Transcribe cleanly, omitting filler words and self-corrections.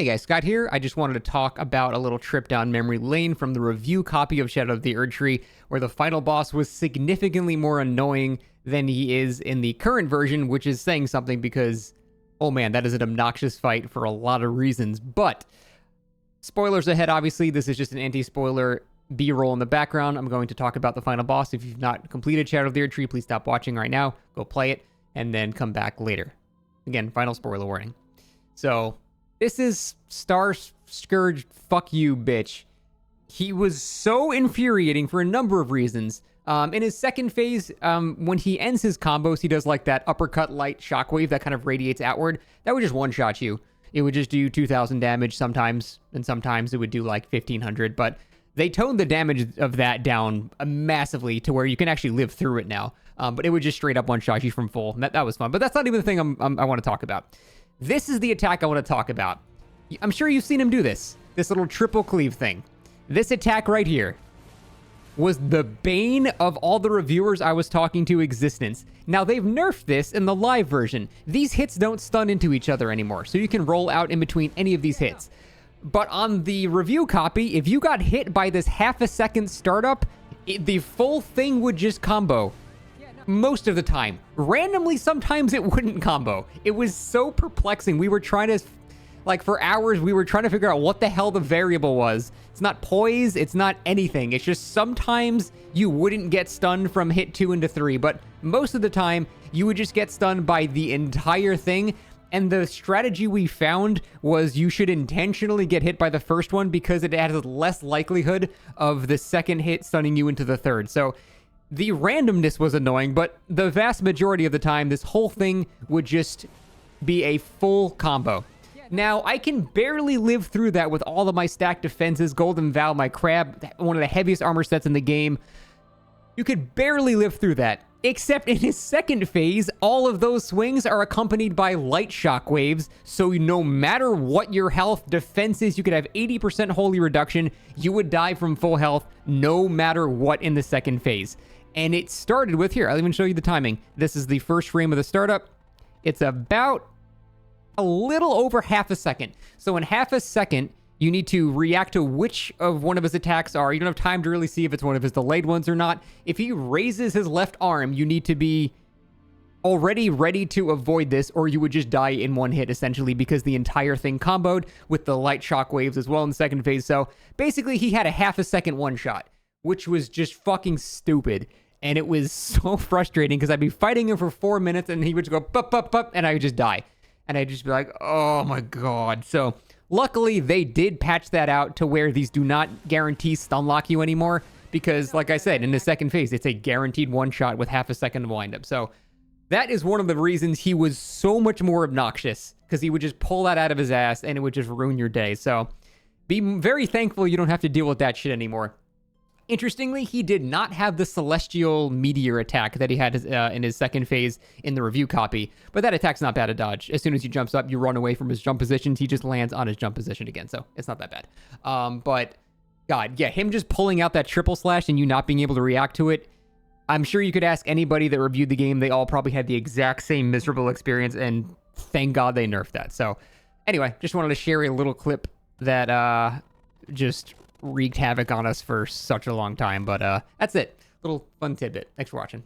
Hey guys, Scott here. I just wanted to talk about a little trip down memory lane from the review copy of Shadow of the Erdtree, where the final boss was significantly more annoying than he is in the current version, which is saying something because, oh man, that is an obnoxious fight for a lot of reasons. But, spoilers ahead, obviously. This is just an anti-spoiler B-roll in the background. I'm going to talk about the final boss. If you've not completed Shadow of the Erdtree, please stop watching right now, go play it, and then come back later. Again, final spoiler warning. So, this is Star Scourge, fuck you, bitch. He was so infuriating for a number of reasons. In his second phase, when he ends his combos, he does like that uppercut light shockwave that kind of radiates outward. That would just one-shot you. It would just do 2,000 damage sometimes, and sometimes it would do like 1,500. But they toned the damage of that down massively to where you can actually live through it now. But it would just straight up one-shot you from full. That was fun. But that's not even the thing I want to talk about. This is the attack I want to talk about. I'm sure you've seen him do this little triple cleave thing. This attack right here was the bane of all the reviewers I was talking to existence. Now, they've nerfed this in the live version. These hits don't stun into each other anymore, so you can roll out in between any of these hits. But on the review copy, if you got hit by this half a second startup, the full thing would just combo. Most of the time. Randomly, sometimes it wouldn't combo. It was so perplexing. We were trying to, like, for hours, we were trying to figure out what the hell the variable was. It's not poise, it's not anything. It's just sometimes you wouldn't get stunned from hit 2 into 3, but most of the time, you would just get stunned by the entire thing. And the strategy we found was you should intentionally get hit by the first one because it has less likelihood of the second hit stunning you into the third. So the randomness was annoying, but the vast majority of the time, this whole thing would just be a full combo. Now, I can barely live through that with all of my stacked defenses, Golden Vow, my crab, one of the heaviest armor sets in the game. You could barely live through that. Except in his second phase, all of those swings are accompanied by light shock waves, so no matter what your health defense is, you could have 80% holy reduction, you would die from full health no matter what in the second phase. And it started with, here, I'll even show you the timing. This is the first frame of the startup. It's about a little over half a second. So in half a second, you need to react to which of one of his attacks are. You don't have time to really see if it's one of his delayed ones or not. If he raises his left arm, you need to be already ready to avoid this, or you would just die in one hit, essentially, because the entire thing comboed with the light shock waves as well in the second phase. So basically, he had a half a second one-shot, which was just fucking stupid. And it was so frustrating because I'd be fighting him for 4 minutes and he would just go, bup, bup, bup, and I would just die. And I'd just be like, oh my god. So luckily, they did patch that out to where these do not guarantee stun lock you anymore. Because, like I said, in the second phase, it's a guaranteed one-shot with half a second of wind-up. So that is one of the reasons he was so much more obnoxious. Because he would just pull that out of his ass and it would just ruin your day. So be very thankful you don't have to deal with that shit anymore. Interestingly, he did not have the Celestial Meteor attack that he had in his second phase in the review copy, but that attack's not bad to dodge. As soon as he jumps up, you run away from his jump positions, he just lands on his jump position again, so it's not that bad. But, God, yeah, him just pulling out that triple slash and you not being able to react to it, I'm sure you could ask anybody that reviewed the game, they all probably had the exact same miserable experience, and thank God they nerfed that. So, anyway, just wanted to share a little clip that just wreaked havoc on us for such a long time. But that's it. Little fun tidbit. Thanks for watching.